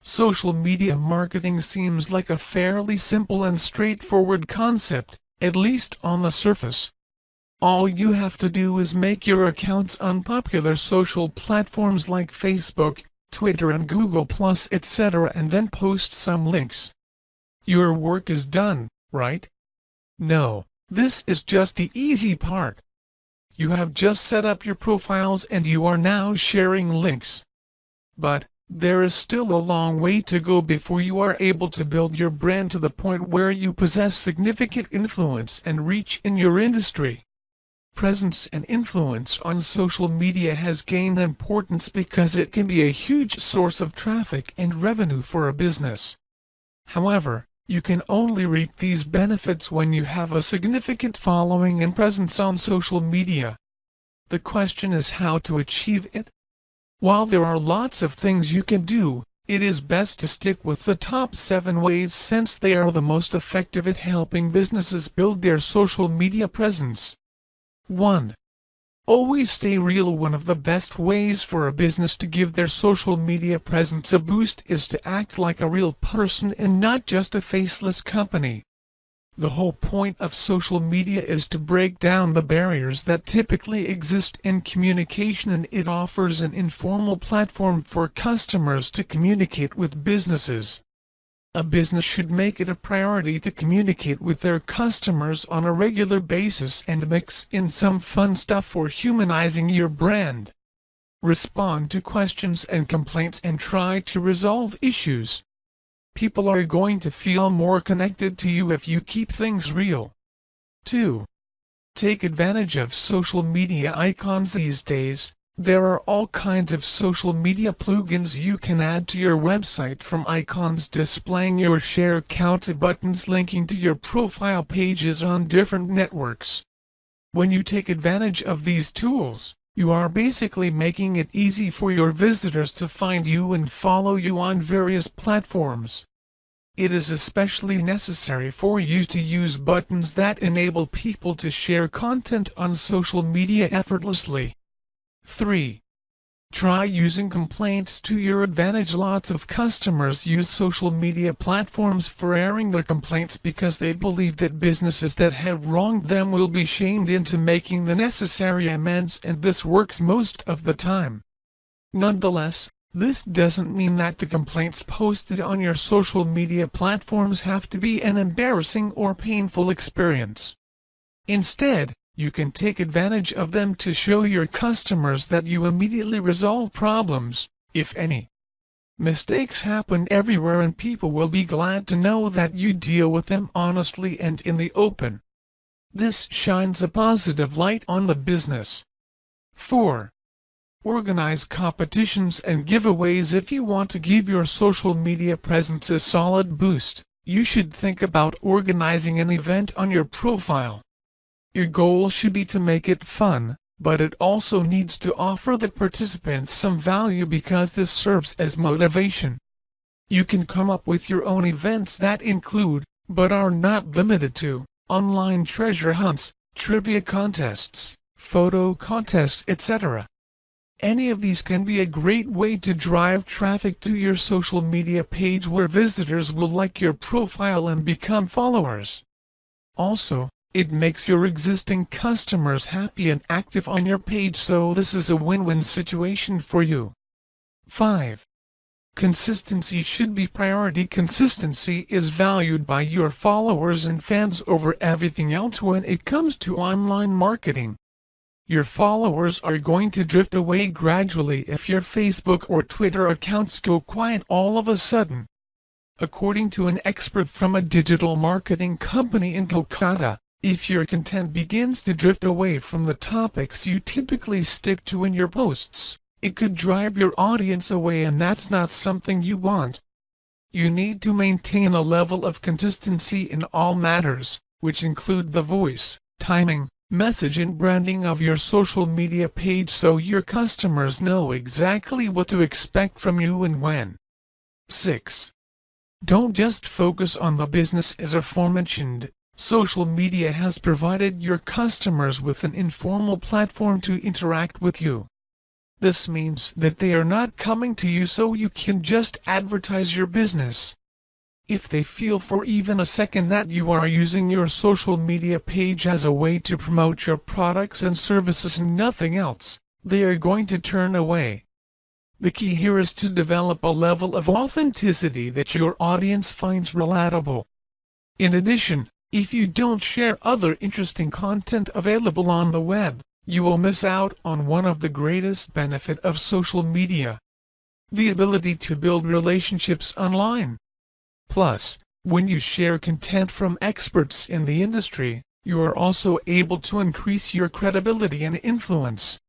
Social media marketing seems like a fairly simple and straightforward concept, at least on the surface. All you have to do is make your accounts on popular social platforms like Facebook, Twitter and Google+, etc. and then post some links. Your work is done, right? No, this is just the easy part. You have just set up your profiles and you are now sharing links. But there is still a long way to go before you are able to build your brand to the point where you possess significant influence and reach in your industry. Presence and influence on social media has gained importance because it can be a huge source of traffic and revenue for a business. However, you can only reap these benefits when you have a significant following and presence on social media. The question is how to achieve it. While there are lots of things you can do, it is best to stick with the top 7 ways since they are the most effective at helping businesses build their social media presence. 1. Always stay real. One of the best ways for a business to give their social media presence a boost is to act like a real person and not just a faceless company. The whole point of social media is to break down the barriers that typically exist in communication, and it offers an informal platform for customers to communicate with businesses. A business should make it a priority to communicate with their customers on a regular basis and mix in some fun stuff for humanizing your brand. Respond to questions and complaints and try to resolve issues. People are going to feel more connected to you if you keep things real. 2. Take advantage of social media icons. These days, there are all kinds of social media plugins you can add to your website, from icons displaying your share count to buttons linking to your profile pages on different networks. When you take advantage of these tools, you are basically making it easy for your visitors to find you and follow you on various platforms. It is especially necessary for you to use buttons that enable people to share content on social media effortlessly. 3. Try using complaints to your advantage. Lots of customers use social media platforms for airing their complaints because they believe that businesses that have wronged them will be shamed into making the necessary amends, and this works most of the time. Nonetheless, this doesn't mean that the complaints posted on your social media platforms have to be an embarrassing or painful experience. Instead, you can take advantage of them to show your customers that you immediately resolve problems, if any. Mistakes happen everywhere, and people will be glad to know that you deal with them honestly and in the open. This shines a positive light on the business. 4. Organize competitions and giveaways. If you want to give your social media presence a solid boost, you should think about organizing an event on your profile. Your goal should be to make it fun, but it also needs to offer the participants some value because this serves as motivation. You can come up with your own events that include, but are not limited to, online treasure hunts, trivia contests, photo contests, etc. Any of these can be a great way to drive traffic to your social media page, where visitors will like your profile and become followers. Also, it makes your existing customers happy and active on your page, so this is a win-win situation for you. 5. Consistency should be priority. Consistency is valued by your followers and fans over everything else when it comes to online marketing. Your followers are going to drift away gradually if your Facebook or Twitter accounts go quiet all of a sudden. According to an expert from a digital marketing company in Kolkata, if your content begins to drift away from the topics you typically stick to in your posts, it could drive your audience away, and that's not something you want. You need to maintain a level of consistency in all matters, which include the voice, timing, message and branding of your social media page, so your customers know exactly what to expect from you and when. 6. Don't just focus on the business. As aforementioned, social media has provided your customers with an informal platform to interact with you. This means that they are not coming to you so you can just advertise your business. If they feel for even a second that you are using your social media page as a way to promote your products and services and nothing else, they are going to turn away. The key here is to develop a level of authenticity that your audience finds relatable. In addition, if you don't share other interesting content available on the web, you will miss out on one of the greatest benefits of social media: the ability to build relationships online. Plus, when you share content from experts in the industry, you are also able to increase your credibility and influence.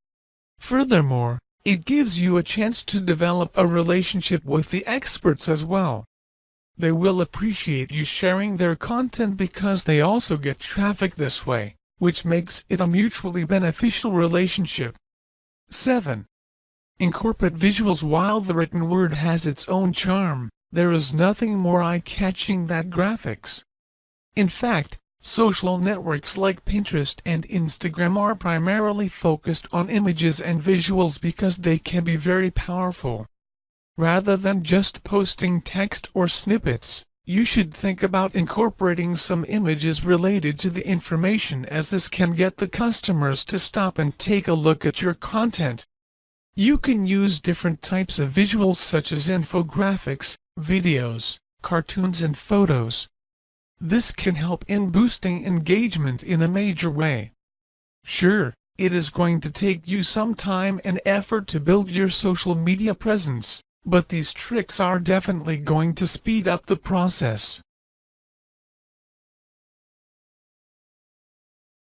Furthermore, it gives you a chance to develop a relationship with the experts as well. They will appreciate you sharing their content because they also get traffic this way, which makes it a mutually beneficial relationship. 7. Incorporate visuals. While the written word has its own charm, there is nothing more eye-catching than graphics. In fact, social networks like Pinterest and Instagram are primarily focused on images and visuals because they can be very powerful. Rather than just posting text or snippets, you should think about incorporating some images related to the information, as this can get the customers to stop and take a look at your content. You can use different types of visuals such as infographics, videos, cartoons and photos. This can help in boosting engagement in a major way. Sure, it is going to take you some time and effort to build your social media presence, but these tricks are definitely going to speed up the process.